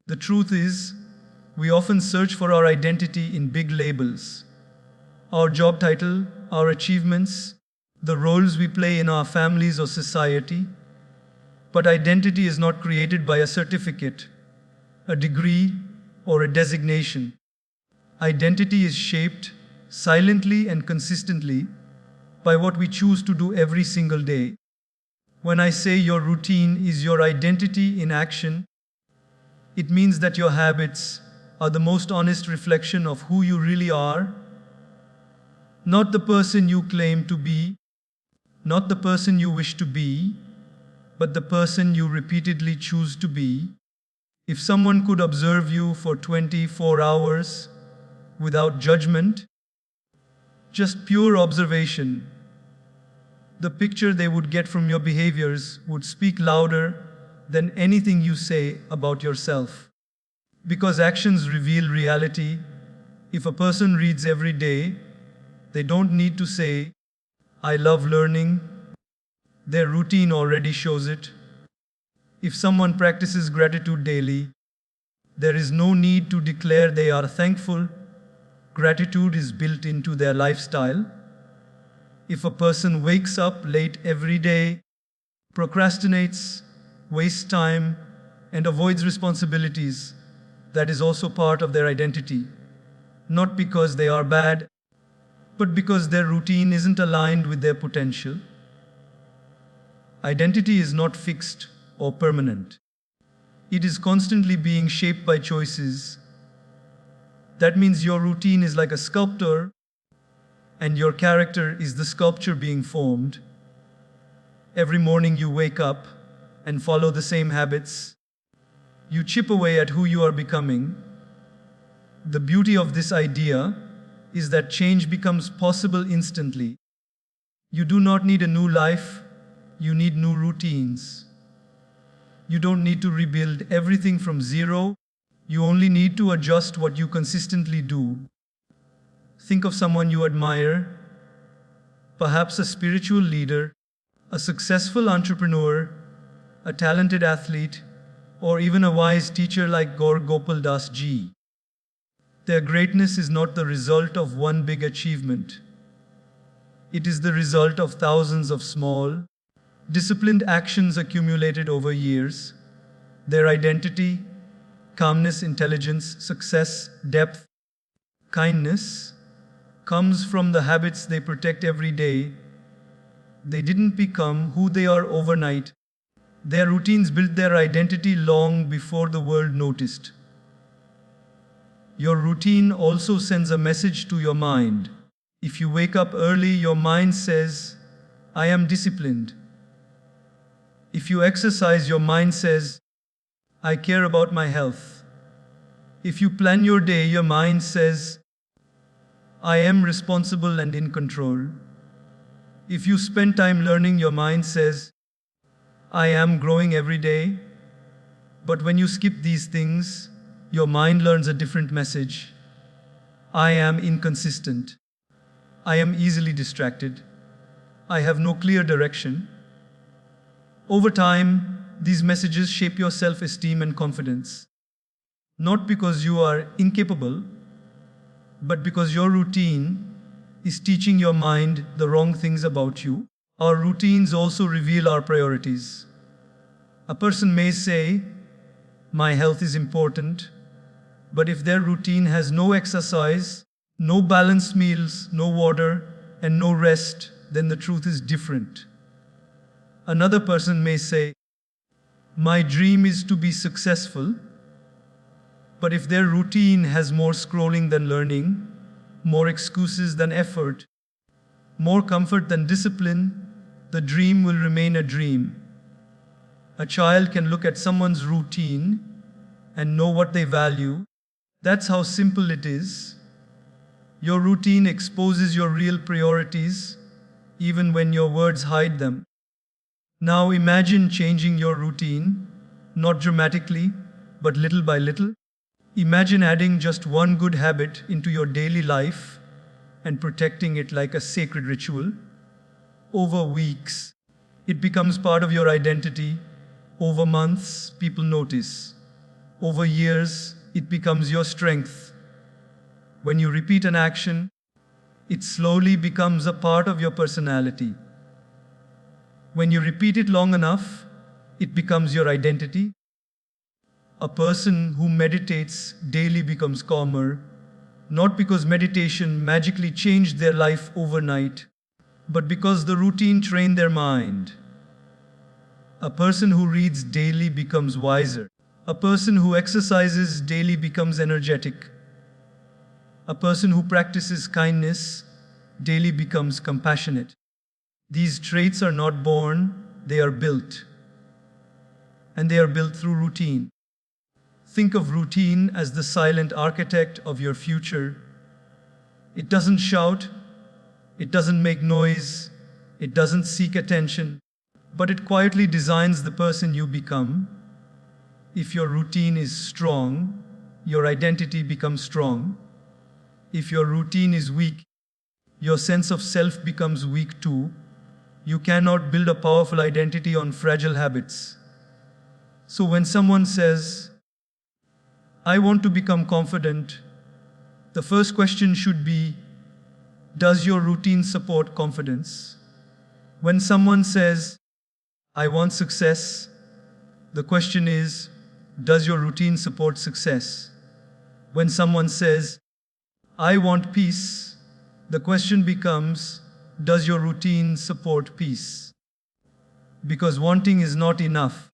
The truth is, we often search for our identity in big labels. Our job title, our achievements, the roles we play in our families or society. But identity is not created by a certificate, a degree, or a designation. Identity is shaped silently and consistently by what we choose to do every single day. When I say your routine is your identity in action, it means that your habits are the most honest reflection of who you really are, not the person you claim to be, not the person you wish to be, but the person you repeatedly choose to be. If someone could observe you for 24 hours without judgment, just pure observation, the picture they would get from your behaviors would speak louder than anything you say about yourself. Because actions reveal reality, if a person reads every day, they don't need to say, "I love learning." Their routine already shows it. If someone practices gratitude daily, there is no need to declare they are thankful. Gratitude is built into their lifestyle. If a person wakes up late every day, procrastinates, wastes time, and avoids responsibilities, that is also part of their identity. Not because they are bad, but because their routine isn't aligned with their potential. Identity is not fixed or permanent. It is constantly being shaped by choices. That means your routine is like a sculptor, and your character is the sculpture being formed. Every morning you wake up and follow the same habits. You chip away at who you are becoming. The beauty of this idea is that change becomes possible instantly. You do not need a new life, you need new routines. You don't need to rebuild everything from zero, you only need to adjust what you consistently do. Think of someone you admire, perhaps a spiritual leader, a successful entrepreneur, a talented athlete, or even a wise teacher like Gaur Gopal Das ji. Their greatness is not the result of one big achievement. It is the result of thousands of small, disciplined actions accumulated over years. Their identity, calmness, intelligence, success, depth, kindness, comes from the habits they protect every day. They didn't become who they are overnight. Their routines built their identity long before the world noticed. Your routine also sends a message to your mind. If you wake up early, your mind says, "I am disciplined." If you exercise, your mind says, "I care about my health." If you plan your day, your mind says, "I am responsible and in control." If you spend time learning, your mind says, "I am growing every day." But when you skip these things, your mind learns a different message. I am inconsistent. I am easily distracted. I have no clear direction. Over time, these messages shape your self-esteem and confidence. Not because you are incapable, but because your routine is teaching your mind the wrong things about you. Our routines also reveal our priorities. A person may say, "My health is important," but if their routine has no exercise, no balanced meals, no water, and no rest, then the truth is different. Another person may say, "My dream is to be successful," but if their routine has more scrolling than learning, more excuses than effort, more comfort than discipline, the dream will remain a dream. A child can look at someone's routine and know what they value. That's how simple it is. Your routine exposes your real priorities, even when your words hide them. Now imagine changing your routine, not dramatically, but little by little. Imagine adding just one good habit into your daily life and protecting it like a sacred ritual. Over weeks, it becomes part of your identity. Over months, people notice. Over years, it becomes your strength. When you repeat an action, it slowly becomes a part of your personality. When you repeat it long enough, it becomes your identity. A person who meditates daily becomes calmer, not because meditation magically changed their life overnight, but because the routine trained their mind. A person who reads daily becomes wiser. A person who exercises daily becomes energetic. A person who practices kindness daily becomes compassionate. These traits are not born, they are built. And they are built through routine. Think of routine as the silent architect of your future. It doesn't shout, it doesn't make noise, it doesn't seek attention, but it quietly designs the person you become. If your routine is strong, your identity becomes strong. If your routine is weak, your sense of self becomes weak too. You cannot build a powerful identity on fragile habits. So when someone says, I want to become confident, the first question should be, does your routine support confidence? When someone says, I want success, the question is, does your routine support success? When someone says, I want peace, the question becomes, does your routine support peace? Because wanting is not enough.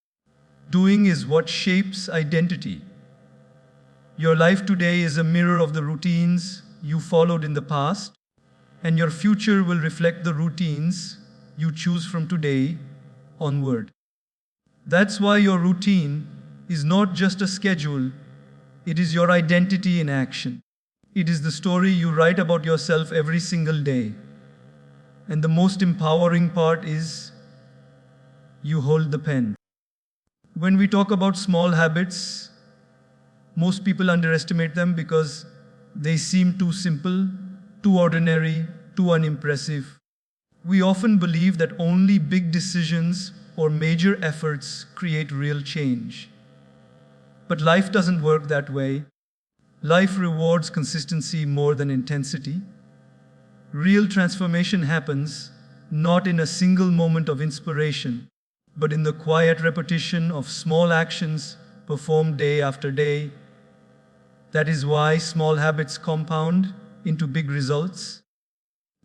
Doing is what shapes identity. Your life today is a mirror of the routines you followed in the past, and your future will reflect the routines you choose from today onward. That's why your routine is not just a schedule, it is your identity in action. It is the story you write about yourself every single day. And the most empowering part is, you hold the pen. When we talk about small habits, most people underestimate them because they seem too simple, too ordinary, too unimpressive. We often believe that only big decisions or major efforts create real change. But life doesn't work that way. Life rewards consistency more than intensity. Real transformation happens not in a single moment of inspiration, but in the quiet repetition of small actions performed day after day. That is why small habits compound into big results.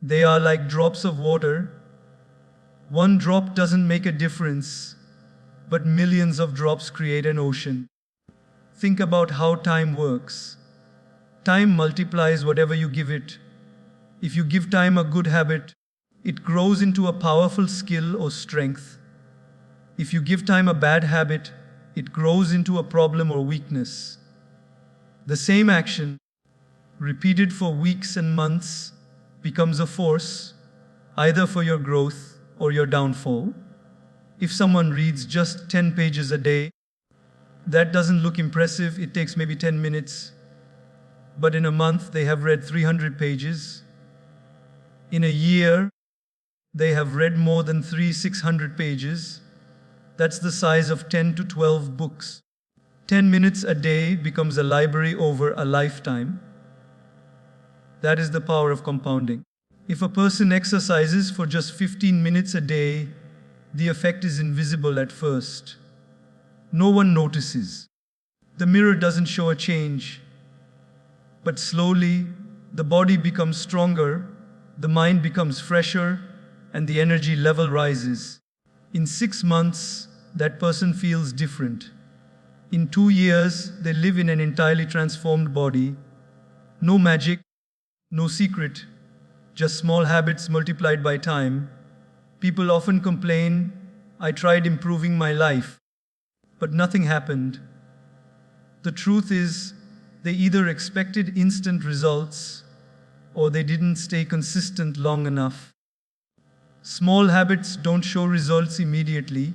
They are like drops of water. One drop doesn't make a difference, but millions of drops create an ocean. Think about how time works. Time multiplies whatever you give it. If you give time a good habit, it grows into a powerful skill or strength. If you give time a bad habit, it grows into a problem or weakness. The same action, repeated for weeks and months, becomes a force, either for your growth or your downfall. If someone reads just 10 pages a day, that doesn't look impressive, it takes maybe 10 minutes. But in a month, they have read 300 pages. In a year, they have read more than 600 pages. That's the size of 10 to 12 books. 10 minutes a day becomes a library over a lifetime. That is the power of compounding. If a person exercises for just 15 minutes a day, the effect is invisible at first. No one notices. The mirror doesn't show a change. But slowly, the body becomes stronger, the mind becomes fresher, and the energy level rises. In 6 months, that person feels different. In 2 years, they live in an entirely transformed body. No magic, no secret, just small habits multiplied by time. People often complain, I tried improving my life, but nothing happened. The truth is, they either expected instant results or they didn't stay consistent long enough. Small habits don't show results immediately,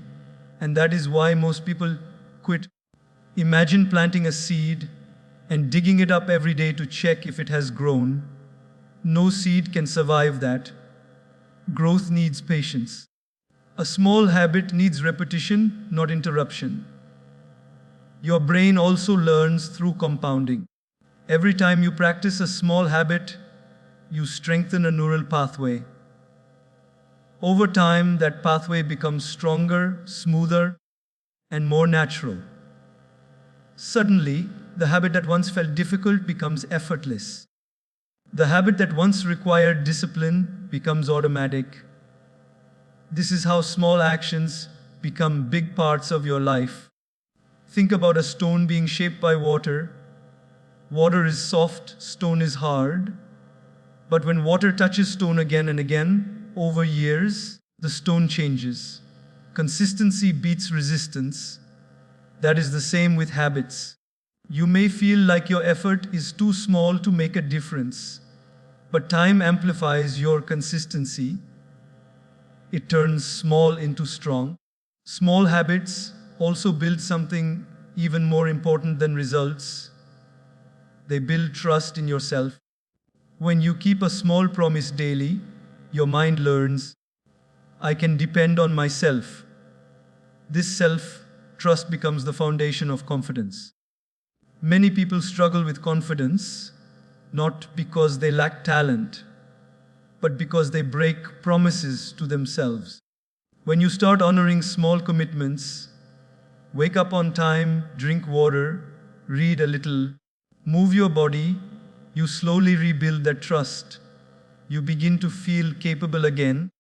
and that is why most people quit. Imagine planting a seed and digging it up every day to check if it has grown. No seed can survive that. Growth needs patience. A small habit needs repetition, not interruption. Your brain also learns through compounding. Every time you practice a small habit, you strengthen a neural pathway. Over time, that pathway becomes stronger, smoother, and more natural. Suddenly, the habit that once felt difficult becomes effortless. The habit that once required discipline becomes automatic. This is how small actions become big parts of your life. Think about a stone being shaped by water. Water is soft, stone is hard. But when water touches stone again and again, over years, the stone changes. Consistency beats resistance. That is the same with habits. You may feel like your effort is too small to make a difference, but time amplifies your consistency. It turns small into strong. Small habits also build something even more important than results. They build trust in yourself. When you keep a small promise daily, your mind learns, I can depend on myself. This self-trust becomes the foundation of confidence. Many people struggle with confidence, not because they lack talent, but because they break promises to themselves. When you start honoring small commitments, wake up on time, drink water, read a little, move your body, you slowly rebuild that trust. You begin to feel capable again,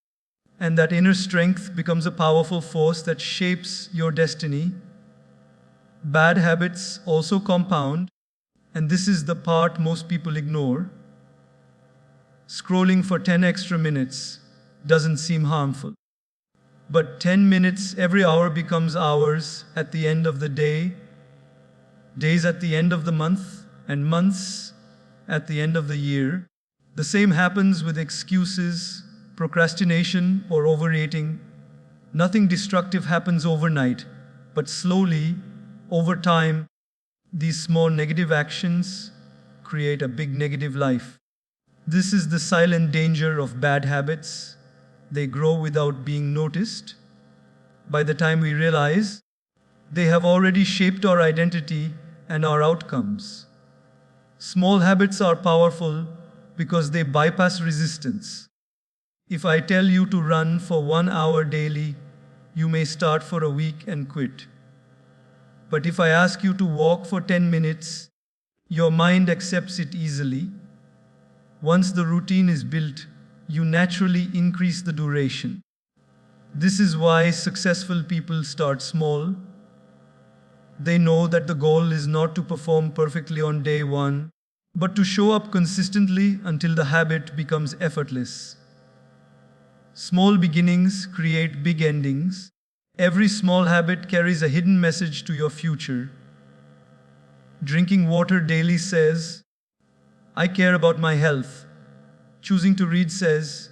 and that inner strength becomes a powerful force that shapes your destiny. Bad habits also compound, and this is the part most people ignore. Scrolling for 10 extra minutes doesn't seem harmful. But 10 minutes every hour becomes hours at the end of the day, days at the end of the month, and months at the end of the year. The same happens with excuses, procrastination, or overeating. Nothing destructive happens overnight, but slowly, over time, these small negative actions create a big negative life. This is the silent danger of bad habits. They grow without being noticed. By the time we realize, they have already shaped our identity and our outcomes. Small habits are powerful because they bypass resistance. If I tell you to run for 1 hour daily, you may start for a week and quit. But if I ask you to walk for 10 minutes, your mind accepts it easily. Once the routine is built, you naturally increase the duration. This is why successful people start small. They know that the goal is not to perform perfectly on day one, but to show up consistently until the habit becomes effortless. Small beginnings create big endings. Every small habit carries a hidden message to your future. Drinking water daily says, I care about my health. Choosing to read says,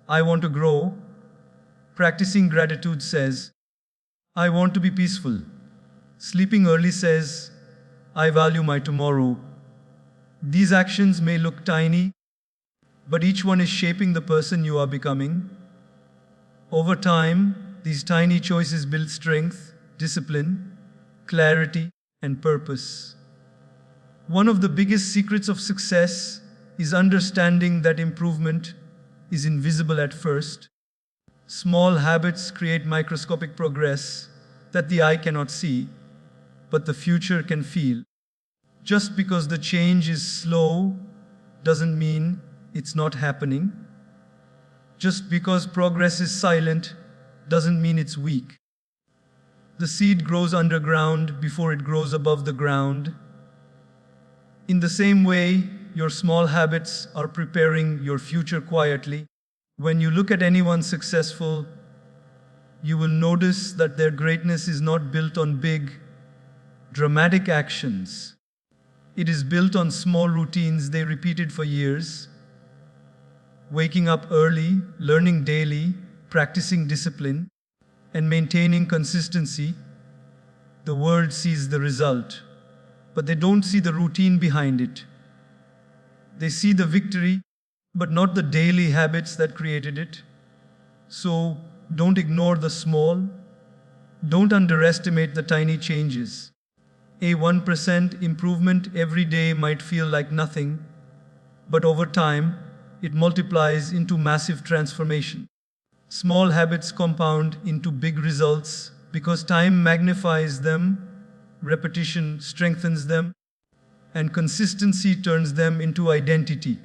I want to grow. Practicing gratitude says, I want to be peaceful. Sleeping early says, I value my tomorrow. These actions may look tiny, but each one is shaping the person you are becoming. Over time, these tiny choices build strength, discipline, clarity, and purpose. One of the biggest secrets of success is understanding that improvement is invisible at first. Small habits create microscopic progress that the eye cannot see, but the future can feel. Just because the change is slow doesn't mean it's not happening. Just because progress is silent doesn't mean it's weak. The seed grows underground before it grows above the ground. In the same way, your small habits are preparing your future quietly. When you look at anyone successful, you will notice that their greatness is not built on big, dramatic actions. It is built on small routines they repeated for years. Waking up early, learning daily, practicing discipline, and maintaining consistency. The world sees the result, but they don't see the routine behind it. They see the victory, but not the daily habits that created it. So, don't ignore the small. Don't underestimate the tiny changes. A 1% improvement every day might feel like nothing, but over time, it multiplies into massive transformation. Small habits compound into big results because time magnifies them, repetition strengthens them, and consistency turns them into identity.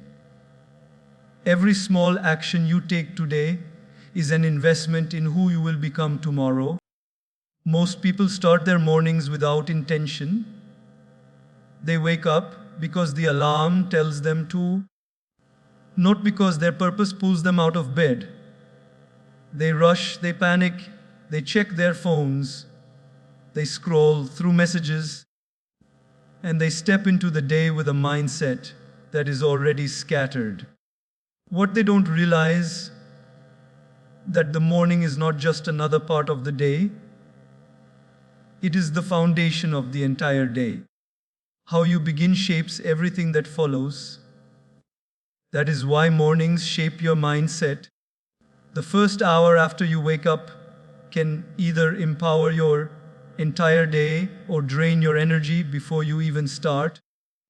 Every small action you take today is an investment in who you will become tomorrow. Most people start their mornings without intention. They wake up because the alarm tells them to, not because their purpose pulls them out of bed. They rush, they panic, they check their phones, they scroll through messages, and they step into the day with a mindset that is already scattered. What they don't realize that the morning is not just another part of the day, it is the foundation of the entire day. How you begin shapes everything that follows. That is why mornings shape your mindset. The first hour after you wake up can either empower your entire day or drain your energy before you even start.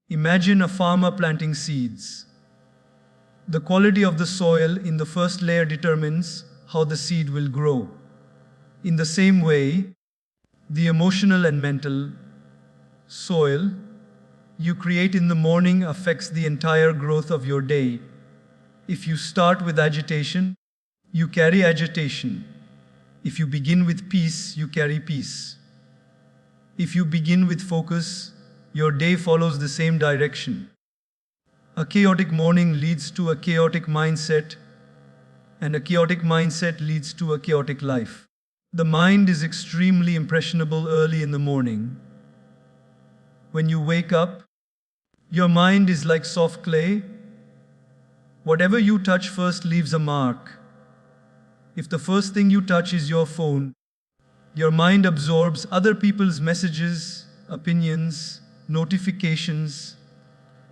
Imagine a farmer planting seeds. The quality of the soil in the first layer determines how the seed will grow. In the same way, the emotional and mental soil you create in the morning affects the entire growth of your day. If you start with agitation, you carry agitation. If you begin with peace, you carry peace. If you begin with focus, your day follows the same direction. A chaotic morning leads to a chaotic mindset, and a chaotic mindset leads to a chaotic life. The mind is extremely impressionable early in the morning. When you wake up, your mind is like soft clay. Whatever you touch first leaves a mark. If the first thing you touch is your phone, your mind absorbs other people's messages, opinions, notifications,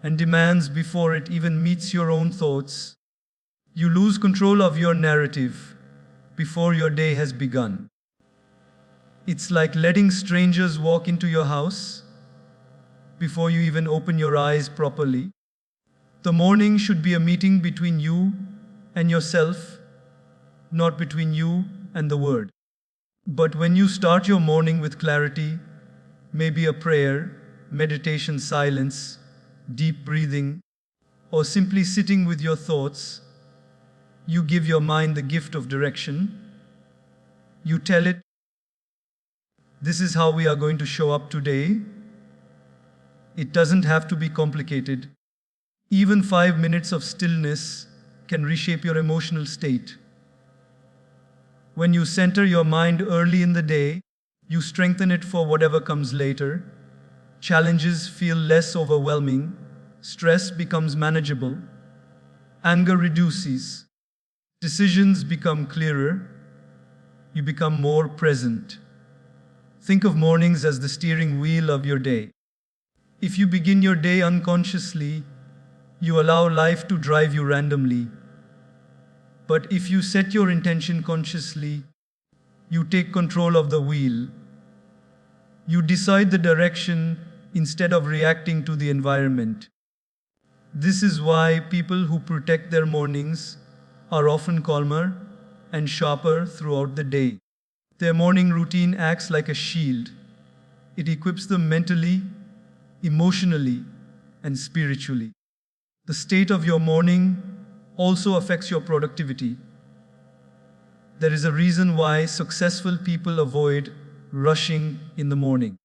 and demands before it even meets your own thoughts. You lose control of your narrative before your day has begun. It's like letting strangers walk into your house before you even open your eyes properly. The morning should be a meeting between you and yourself, not between you and the world. But when you start your morning with clarity, maybe a prayer, meditation, silence, deep breathing, or simply sitting with your thoughts, you give your mind the gift of direction. You tell it, this is how we are going to show up today. It doesn't have to be complicated. Even 5 minutes of stillness can reshape your emotional state. When you center your mind early in the day, you strengthen it for whatever comes later. Challenges feel less overwhelming. Stress becomes manageable. Anger reduces. Decisions become clearer. You become more present. Think of mornings as the steering wheel of your day. If you begin your day unconsciously, you allow life to drive you randomly. But if you set your intention consciously, you take control of the wheel. You decide the direction instead of reacting to the environment. This is why people who protect their mornings are often calmer and sharper throughout the day. Their morning routine acts like a shield. It equips them mentally, emotionally, and spiritually. The state of your morning also affects your productivity. There is a reason why successful people avoid rushing in the morning.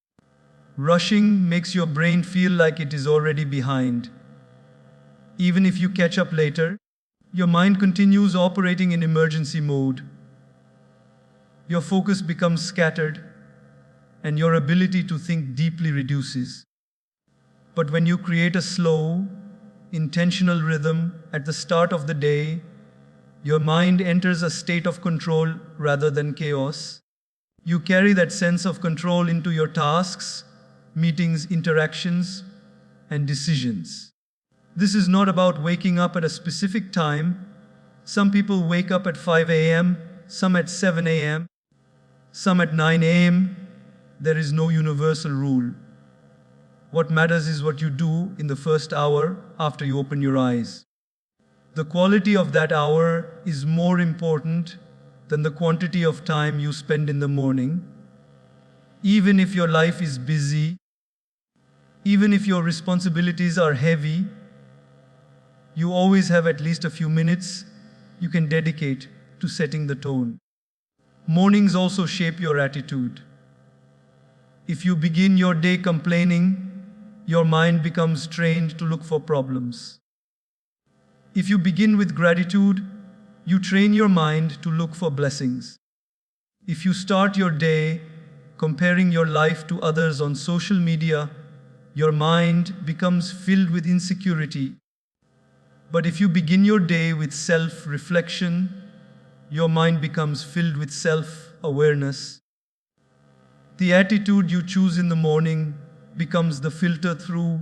Rushing makes your brain feel like it is already behind. Even if you catch up later, your mind continues operating in emergency mode. Your focus becomes scattered, and your ability to think deeply reduces. But when you create a slow, intentional rhythm at the start of the day, your mind enters a state of control rather than chaos. You carry that sense of control into your tasks, meetings, interactions, and decisions. This is not about waking up at a specific time. Some people wake up at 5 a.m., some at 7 a.m., some at 9 a.m. There is no universal rule. What matters is what you do in the first hour after you open your eyes. The quality of that hour is more important than the quantity of time you spend in the morning. Even if your life is busy, even if your responsibilities are heavy, you always have at least a few minutes you can dedicate to setting the tone. Mornings also shape your attitude. If you begin your day complaining, your mind becomes trained to look for problems. If you begin with gratitude, you train your mind to look for blessings. If you start your day comparing your life to others on social media, your mind becomes filled with insecurity. But if you begin your day with self-reflection, your mind becomes filled with self-awareness. The attitude you choose in the morning becomes the filter through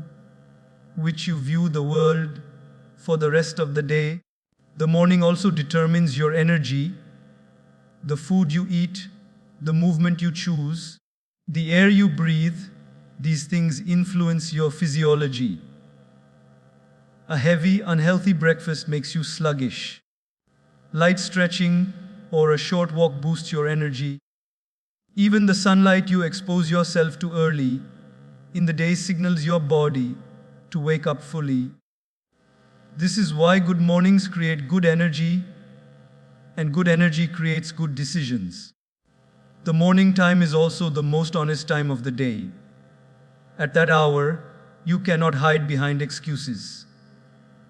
which you view the world for the rest of the day. The morning also determines your energy, the food you eat, the movement you choose, the air you breathe. These things influence your physiology. A heavy, unhealthy breakfast makes you sluggish. Light stretching or a short walk boosts your energy. Even the sunlight you expose yourself to early in the day signals your body to wake up fully. This is why good mornings create good energy, and good energy creates good decisions. The morning time is also the most honest time of the day. At that hour, you cannot hide behind excuses.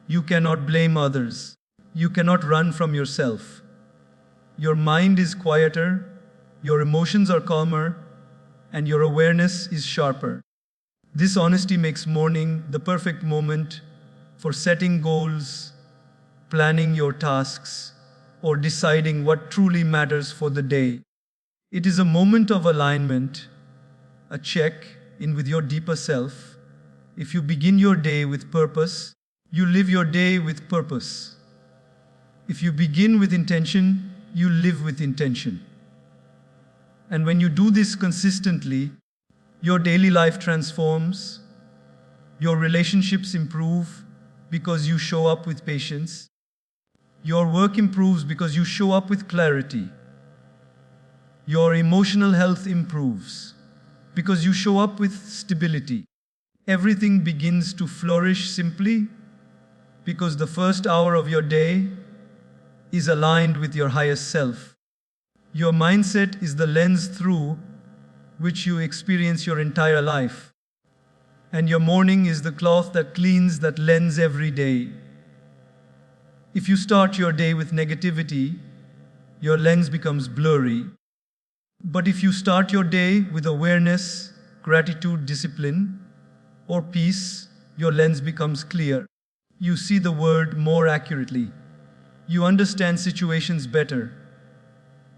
You cannot blame others. You cannot run from yourself. Your mind is quieter, your emotions are calmer, and your awareness is sharper. This honesty makes morning the perfect moment for setting goals, planning your tasks, or deciding what truly matters for the day. It is a moment of alignment, a check in with your deeper self. If you begin your day with purpose, you live your day with purpose. If you begin with intention, you live with intention. And when you do this consistently, your daily life transforms, your relationships improve because you show up with patience, your work improves because you show up with clarity, your emotional health improves because you show up with stability. Everything begins to flourish simply because the first hour of your day is aligned with your highest self. Your mindset is the lens through which you experience your entire life. And your morning is the cloth that cleans that lens every day. If you start your day with negativity, your lens becomes blurry. But if you start your day with awareness, gratitude, discipline, or peace, your lens becomes clear. You see the world more accurately. You understand situations better.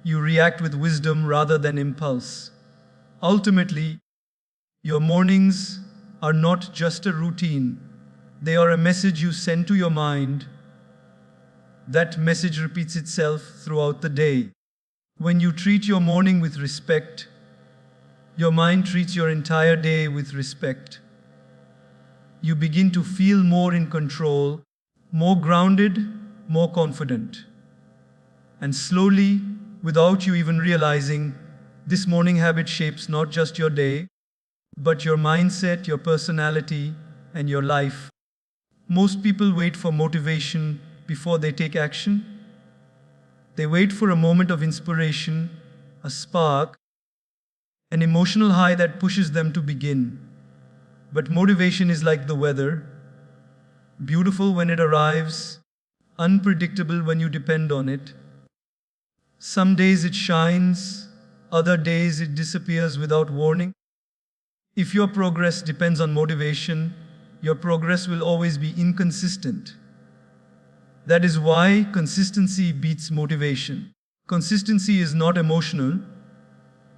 You react with wisdom rather than impulse. Ultimately, your mornings are not just a routine. They are a message you send to your mind. That message repeats itself throughout the day. When you treat your morning with respect, your mind treats your entire day with respect. You begin to feel more in control, more grounded, more confident. And slowly, without you even realizing, this morning habit shapes not just your day, but your mindset, your personality, and your life. Most people wait for motivation before they take action. They wait for a moment of inspiration, a spark, an emotional high that pushes them to begin. But motivation is like the weather, beautiful when it arrives, unpredictable when you depend on it. Some days it shines, other days it disappears without warning. If your progress depends on motivation, your progress will always be inconsistent. That is why consistency beats motivation. Consistency is not emotional.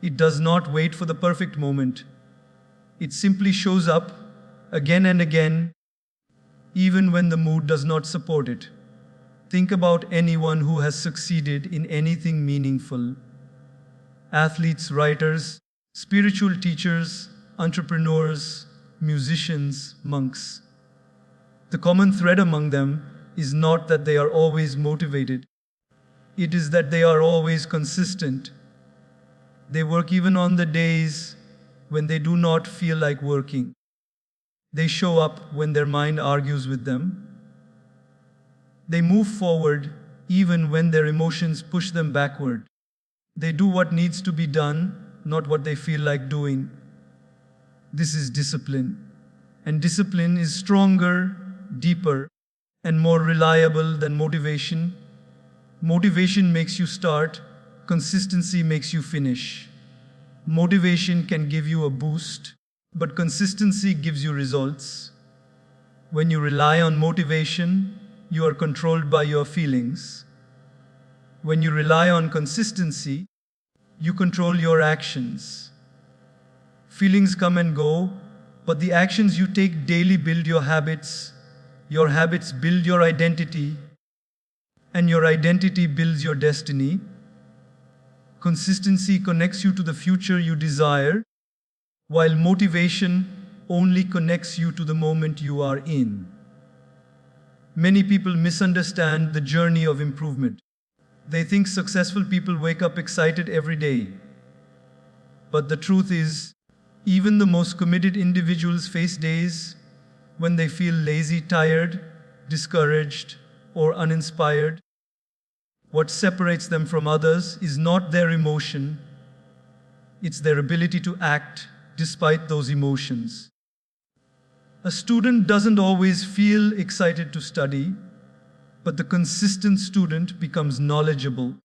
It does not wait for the perfect moment. It simply shows up again and again, even when the mood does not support it. Think about anyone who has succeeded in anything meaningful. Athletes, writers, spiritual teachers, entrepreneurs, musicians, monks. The common thread among them is not that they are always motivated, it is that they are always consistent. They work even on the days when they do not feel like working. They show up when their mind argues with them. They move forward even when their emotions push them backward. They do what needs to be done, not what they feel like doing. This is discipline. And discipline is stronger, deeper, and more reliable than motivation. Motivation makes you start, consistency makes you finish. Motivation can give you a boost, but consistency gives you results. When you rely on motivation, you are controlled by your feelings. When you rely on consistency, you control your actions. Feelings come and go, but the actions you take daily build your habits build your identity, and your identity builds your destiny. Consistency connects you to the future you desire, while motivation only connects you to the moment you are in. Many people misunderstand the journey of improvement. They think successful people wake up excited every day. But the truth is, even the most committed individuals face days when they feel lazy, tired, discouraged, or uninspired. What separates them from others is not their emotion, it's their ability to act despite those emotions. A student doesn't always feel excited to study, but the consistent student becomes knowledgeable.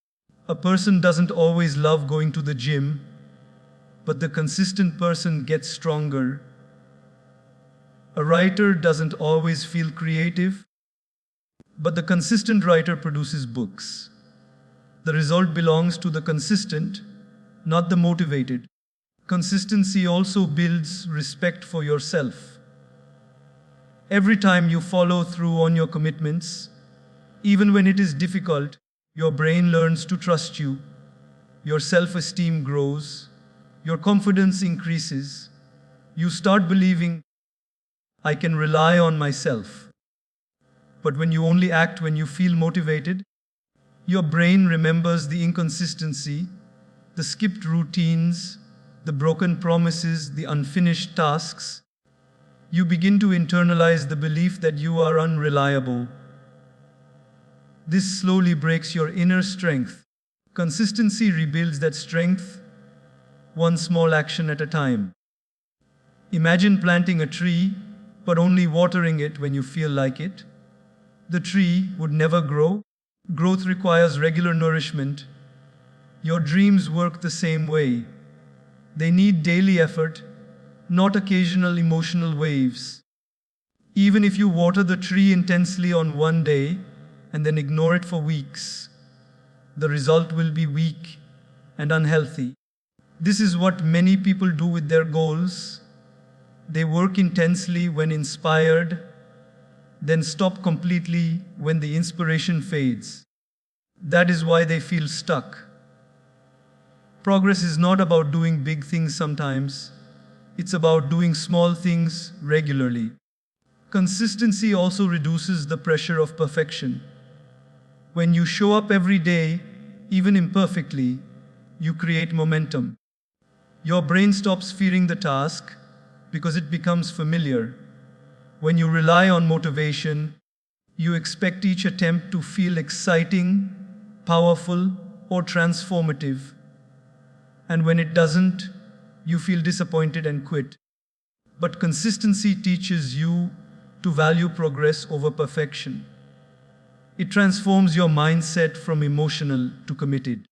A person doesn't always love going to the gym, but the consistent person gets stronger. A writer doesn't always feel creative, but the consistent writer produces books. The result belongs to the consistent, not the motivated. Consistency also builds respect for yourself. Every time you follow through on your commitments, even when it is difficult, your brain learns to trust you. Your self-esteem grows. Your confidence increases. You start believing, I can rely on myself. But when you only act when you feel motivated, your brain remembers the inconsistency, the skipped routines, the broken promises, the unfinished tasks. You begin to internalize the belief that you are unreliable. This slowly breaks your inner strength. Consistency rebuilds that strength, one small action at a time. Imagine planting a tree, but only watering it when you feel like it. The tree would never grow. Growth requires regular nourishment. Your dreams work the same way. They need daily effort, not occasional emotional waves. Even if you water the tree intensely on one day and then ignore it for weeks, the result will be weak and unhealthy. This is what many people do with their goals. They work intensely when inspired, then stop completely when the inspiration fades. That is why they feel stuck. Progress is not about doing big things sometimes. It's about doing small things regularly. Consistency also reduces the pressure of perfection. When you show up every day, even imperfectly, you create momentum. Your brain stops fearing the task because it becomes familiar. When you rely on motivation, you expect each attempt to feel exciting, powerful, or transformative. And when it doesn't, you feel disappointed and quit. But consistency teaches you to value progress over perfection. It transforms your mindset from emotional to committed.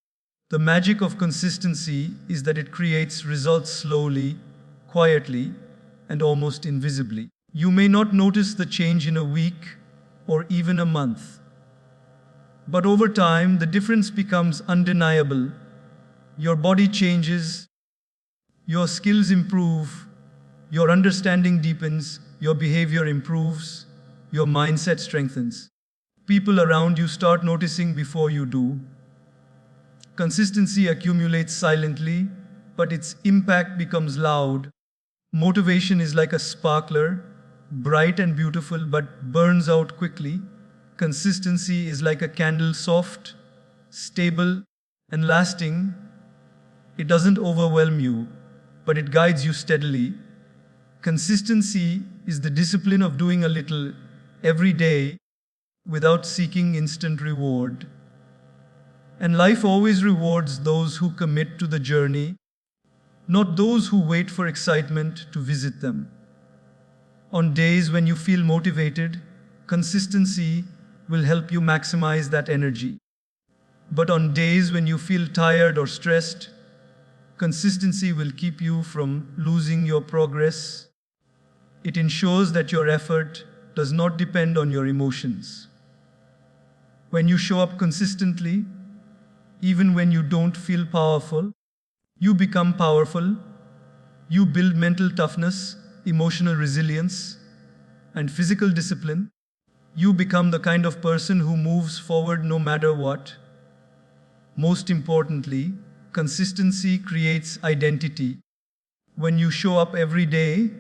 The magic of consistency is that it creates results slowly, quietly, and almost invisibly. You may not notice the change in a week or even a month. But over time, the difference becomes undeniable. Your body changes, your skills improve, your understanding deepens, your behavior improves, your mindset strengthens. People around you start noticing before you do. Consistency accumulates silently, but its impact becomes loud. Motivation is like a sparkler, bright and beautiful but burns out quickly. Consistency is like a candle, soft, stable, and lasting. It doesn't overwhelm you, but it guides you steadily. Consistency is the discipline of doing a little every day without seeking instant reward. And life always rewards those who commit to the journey, not those who wait for excitement to visit them. On days when you feel motivated, consistency will help you maximize that energy. But on days when you feel tired or stressed, consistency will keep you from losing your progress. It ensures that your effort does not depend on your emotions. When you show up consistently, even when you don't feel powerful, you become powerful. You build mental toughness, emotional resilience, and physical discipline. You become the kind of person who moves forward no matter what. Most importantly, consistency creates identity. When you show up every day,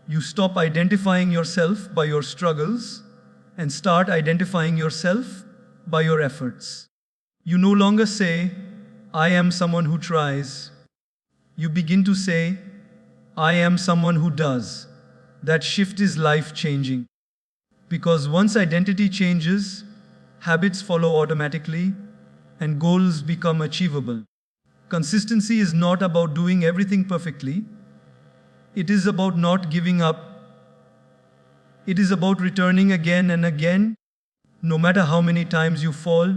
you stop identifying yourself by your struggles and start identifying yourself by your efforts. You no longer say, "I am someone who tries." You begin to say, "I am someone who does." That shift is life-changing. Because once identity changes, habits follow automatically and goals become achievable. Consistency is not about doing everything perfectly. It is about not giving up. It is about returning again and again, no matter how many times you fall.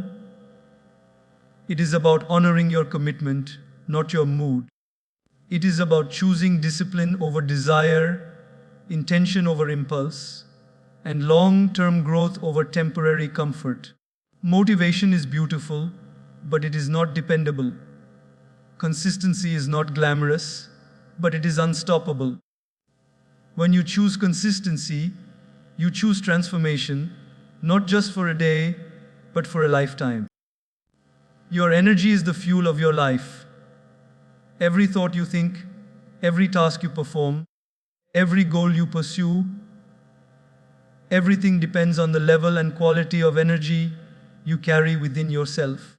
It is about honoring your commitment, not your mood. It is about choosing discipline over desire, intention over impulse, and long-term growth over temporary comfort. Motivation is beautiful, but it is not dependable. Consistency is not glamorous, but it is unstoppable. When you choose consistency, you choose transformation, not just for a day, but for a lifetime. Your energy is the fuel of your life. Every thought you think, every task you perform, every goal you pursue, everything depends on the level and quality of energy you carry within yourself.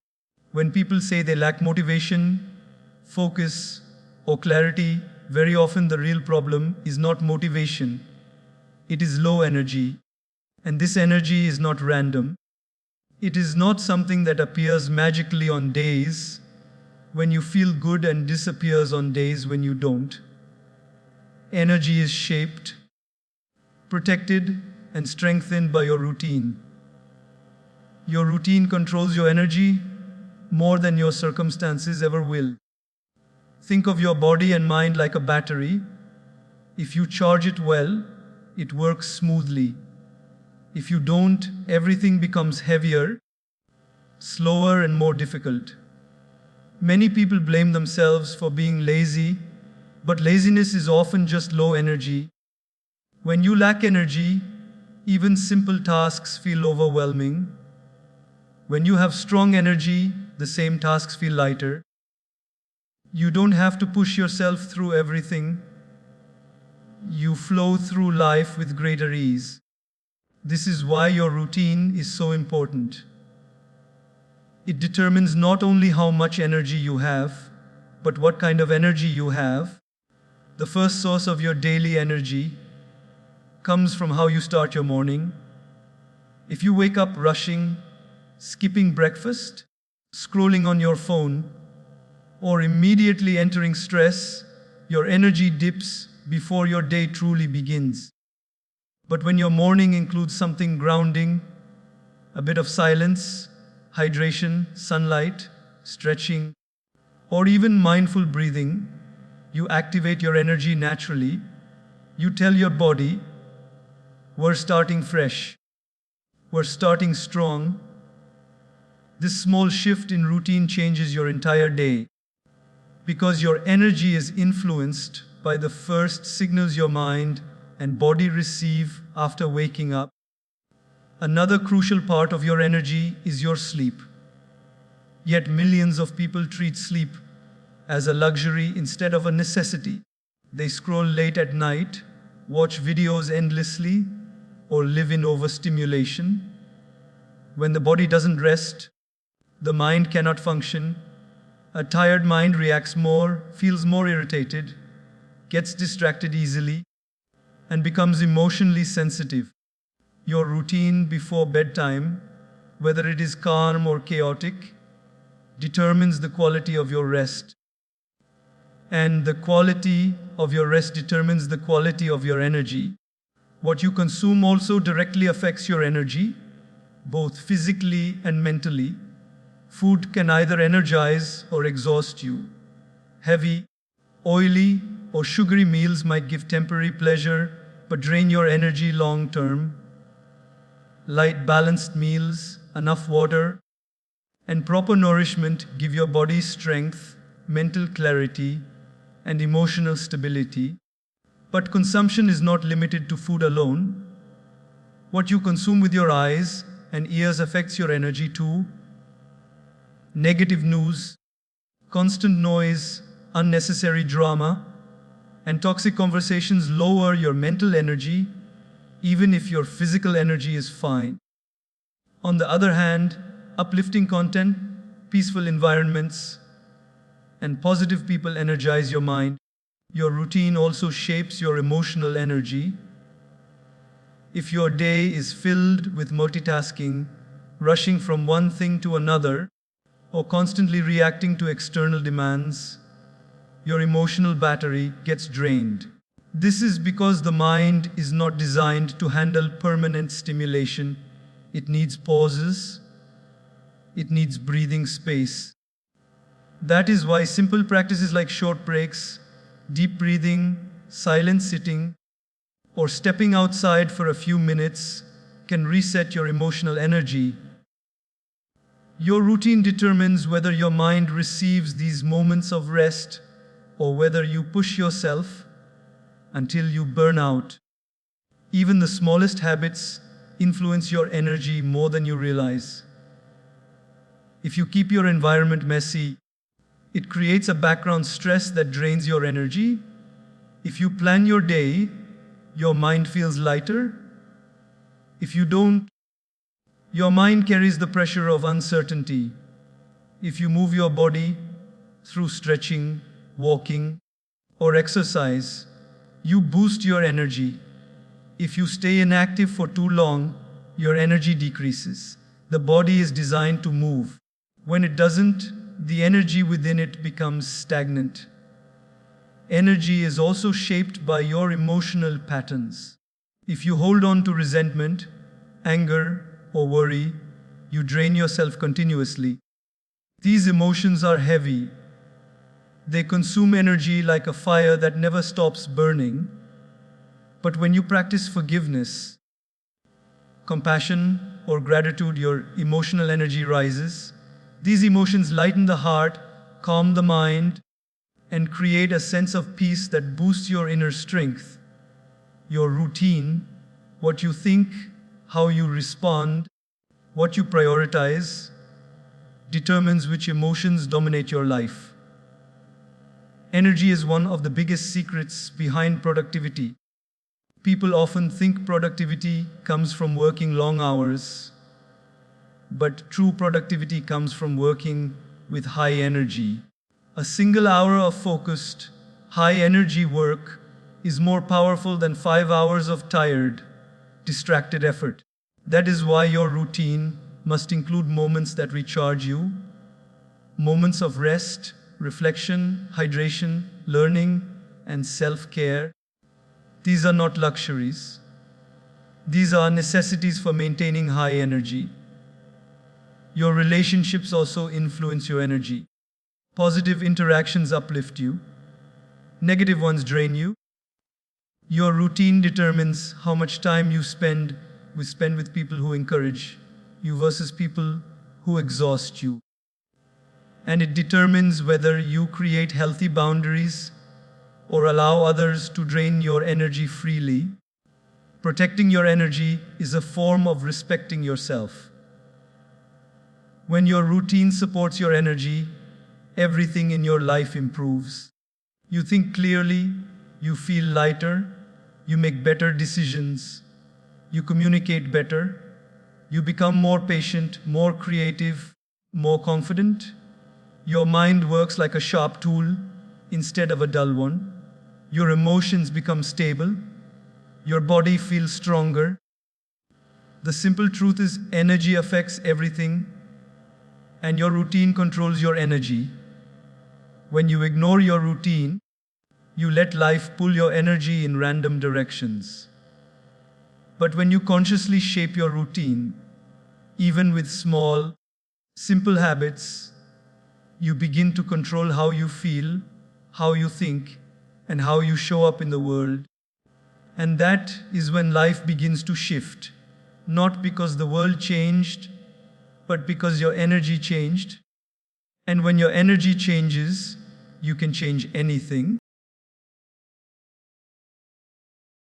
When people say they lack motivation, focus, or clarity, very often the real problem is not motivation. It is low energy. And this energy is not random. It is not something that appears magically on days when you feel good and disappears on days when you don't. Energy is shaped, protected, and strengthened by your routine. Your routine controls your energy more than your circumstances ever will. Think of your body and mind like a battery. If you charge it well, it works smoothly. If you don't, everything becomes heavier, slower, and more difficult. Many people blame themselves for being lazy, but laziness is often just low energy. When you lack energy, even simple tasks feel overwhelming. When you have strong energy, the same tasks feel lighter. You don't have to push yourself through everything. You flow through life with greater ease. This is why your routine is so important. It determines not only how much energy you have, but what kind of energy you have. The first source of your daily energy comes from how you start your morning. If you wake up rushing, skipping breakfast, scrolling on your phone, or immediately entering stress, your energy dips before your day truly begins. But when your morning includes something grounding, a bit of silence, hydration, sunlight, stretching, or even mindful breathing, you activate your energy naturally. You tell your body, "We're starting fresh. We're starting strong." This small shift in routine changes your entire day. Because your energy is influenced by the first signals your mind and body receive after waking up. Another crucial part of your energy is your sleep. Yet millions of people treat sleep as a luxury instead of a necessity. They scroll late at night, watch videos endlessly, or live in overstimulation. When the body doesn't rest, the mind cannot function. A tired mind reacts more, feels more irritated, gets distracted easily, and becomes emotionally sensitive. Your routine before bedtime, whether it is calm or chaotic, determines the quality of your rest. And the quality of your rest determines the quality of your energy. What you consume also directly affects your energy, both physically and mentally. Food can either energize or exhaust you. Heavy, oily, or sugary meals might give temporary pleasure but drain your energy long term. Light, balanced meals, enough water, and proper nourishment give your body strength, mental clarity, and emotional stability. But consumption is not limited to food alone. What you consume with your eyes and ears affects your energy too. Negative news, constant noise, unnecessary drama, and toxic conversations lower your mental energy, even if your physical energy is fine. On the other hand, uplifting content, peaceful environments, and positive people energize your mind. Your routine also shapes your emotional energy. If your day is filled with multitasking, rushing from one thing to another, or constantly reacting to external demands, your emotional battery gets drained. This is because the mind is not designed to handle permanent stimulation. It needs pauses, it needs breathing space. That is why simple practices like short breaks, deep breathing, silent sitting, or stepping outside for a few minutes can reset your emotional energy. Your routine determines whether your mind receives these moments of rest or whether you push yourself until you burn out. Even the smallest habits influence your energy more than you realize. If you keep your environment messy, it creates a background stress that drains your energy. If you plan your day, your mind feels lighter. If you don't, your mind carries the pressure of uncertainty. If you move your body through stretching, walking, or exercise, you boost your energy. If you stay inactive for too long, your energy decreases. The body is designed to move. When it doesn't, the energy within it becomes stagnant. Energy is also shaped by your emotional patterns. If you hold on to resentment, anger, or worry, you drain yourself continuously. These emotions are heavy. They consume energy like a fire that never stops burning. But when you practice forgiveness, compassion, or gratitude, your emotional energy rises. These emotions lighten the heart, calm the mind, and create a sense of peace that boosts your inner strength. Your routine, what you think, how you respond, what you prioritize, determines which emotions dominate your life. Energy is one of the biggest secrets behind productivity. People often think productivity comes from working long hours, but true productivity comes from working with high energy. A single hour of focused, high energy work is more powerful than 5 hours of tired, distracted effort. That is why your routine must include moments that recharge you, moments of rest, reflection, hydration, learning, and self-care. These are not luxuries. These are necessities for maintaining high energy. Your relationships also influence your energy. Positive interactions uplift you. Negative ones drain you. Your routine determines how much time you spend with people who encourage you versus people who exhaust you. And it determines whether you create healthy boundaries or allow others to drain your energy freely. Protecting your energy is a form of respecting yourself. When your routine supports your energy, everything in your life improves. You think clearly, You feel lighter, you make better decisions, you communicate better, you become more patient, more creative, more confident. Your mind works like a sharp tool instead of a dull one. Your emotions become stable, your body feels stronger. The simple truth is energy affects everything, and your routine controls your energy. When you ignore your routine, you let life pull your energy in random directions. But when you consciously shape your routine, even with small, simple habits, you begin to control how you feel, how you think, and how you show up in the world. And that is when life begins to shift. Not because the world changed, but because your energy changed. And when your energy changes, you can change anything.